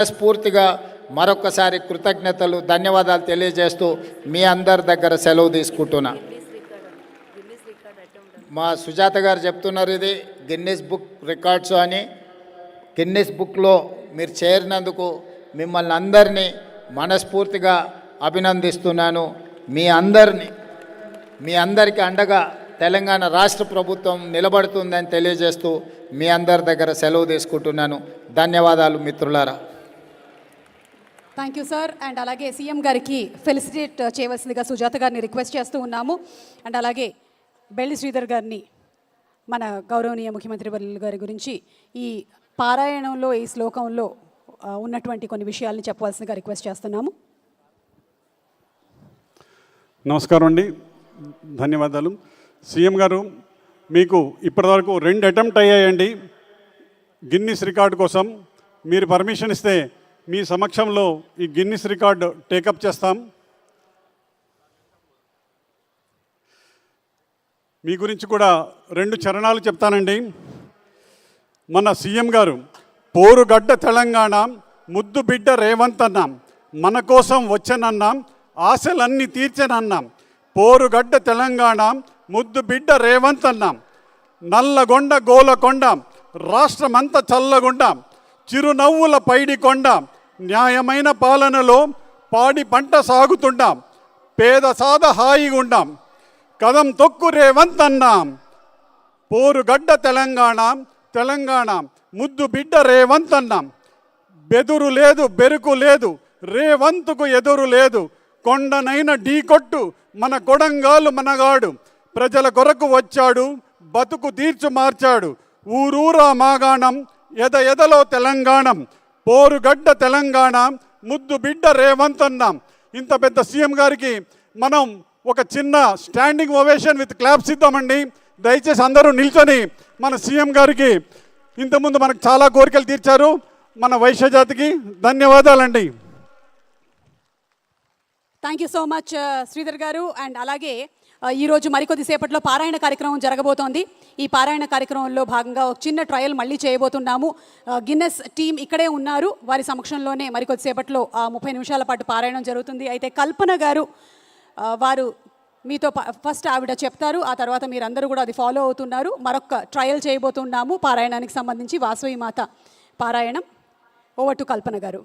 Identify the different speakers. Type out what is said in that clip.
Speaker 1: స్ఫూర్తిగా మరొకసారి కృతజ్ఞతలు ధన్యవాదాలు తెలియజేస్తూ మీ అందరి దగ్గర సెలవు తీసుకుంటున్నా. మా సుజాత గారు చెప్తున్నారు ఇది గిన్నిస్ బుక్ రికార్డ్స్ అని. గిన్నిస్ బుక్లో మీరు చేరినందుకు మిమ్మల్ని అందరినీ మనస్ఫూర్తిగా అభినందిస్తున్నాను. మీ అందరికీ అండగా తెలంగాణ రాష్ట్ర ప్రభుత్వం నిలబడుతుందని తెలియజేస్తూ మీ అందరి దగ్గర సెలవు తీసుకుంటున్నాను. ధన్యవాదాలు మిత్రులారా.
Speaker 2: Thank you sir. అండ్ అలాగే సీఎం గారికి ఫెలిసిటేట్ చేయవలసిందిగా సుజాత గారిని రిక్వెస్ట్ చేస్తూ ఉన్నాము. అండ్ అలాగే బెల్లి శ్రీధర్ గారిని మన గౌరవనీయ ముఖ్యమంత్రి వర్యులు గారి గురించి ఈ పారాయణంలో ఈ శ్లోకంలో ఉన్నటువంటి కొన్ని విషయాల్ని చెప్పవలసిందిగా రిక్వెస్ట్ చేస్తున్నాము.
Speaker 3: నమస్కారం అండి, ధన్యవాదాలు. సీఎం గారు, మీకు ఇప్పటివరకు 2 అటెంప్ట్ అయ్యాయండి గిన్నిస్ రికార్డు కోసం. మీరు పర్మిషన్ ఇస్తే మీ సమక్షంలో ఈ గిన్నిస్ రికార్డు టేకప్ చేస్తాం. మీ గురించి కూడా 2 చరణాలు చెప్తానండి. మన సీఎం గారు, పోరుగడ్డ తెలంగాణ ముద్దు బిడ్డ రేవంత్ అన్నాం, మన కోసం వచ్చనన్నాం, ఆశలన్నీ తీర్చనన్నాం. పోరుగడ్డ తెలంగాణ ముద్దు బిడ్డ రేవంత్ అన్నాం, నల్లగొండ గోలకొండ రాష్ట్రమంతా చల్లగుండ, చిరునవ్వుల పైడికొండ, న్యాయమైన పాలనలో పాడి పంట సాగుతుండాం, పేద సాద హాయిగుండాం, కదం తొక్కు రేవంత్ అన్నాం. పోరుగడ్డ తెలంగాణ తెలంగాణ ముద్దు బిడ్డ రేవంత్ అన్నాం. బెదురు లేదు బెరుకు లేదు రేవంత్కు ఎదురు లేదు, కొండనైన ఢీకొట్టు మన కొడంగాలు మనగాడు, ప్రజల కొరకు వచ్చాడు బతుకు తీర్చు మార్చాడు, ఊరూరా మాగాణం ఎద ఎదలో తెలంగాణం, పోరుగడ్డ తెలంగాణ ముద్దు బిడ్డ రేవంత్ అన్నాం. ఇంత పెద్ద సీఎం గారికి మనం ఒక చిన్న స్టాండింగ్ ఓవేషన్ విత్ క్లాప్స్ ఇద్దామండి. దయచేసి అందరూ నిల్చొని మన సీఎం గారికి, ఇంతకుముందు మనకు చాలా కోరికలు తీర్చారు మన వైశ్య జాతికి, ధన్యవాదాలండి.
Speaker 2: Thank you so much Sridhar గారు. అండ్ అలాగే ఈరోజు మరికొద్ది సేపట్లో పారాయణ కార్యక్రమం జరగబోతోంది. ఈ పారాయణ కార్యక్రమంలో భాగంగా ఒక చిన్న ట్రయల్ మళ్ళీ చేయబోతున్నాము. గిన్నెస్ టీం ఇక్కడే ఉన్నారు, వారి సమక్షంలోనే మరికొద్ది సేపట్లో 30 నిమిషాల పాటు పారాయణం జరుగుతుంది. అయితే కల్పన గారు వారు మీతో ఫస్ట్ ఆవిడ చెప్తారు, ఆ తర్వాత మీరందరూ కూడా అది ఫాలో అవుతున్నారు. మరొక ట్రయల్ చేయబోతున్నాము పారాయణానికి సంబంధించి, వాసవి మాత పారాయణం. ఓవర్ టు కల్పన గారు.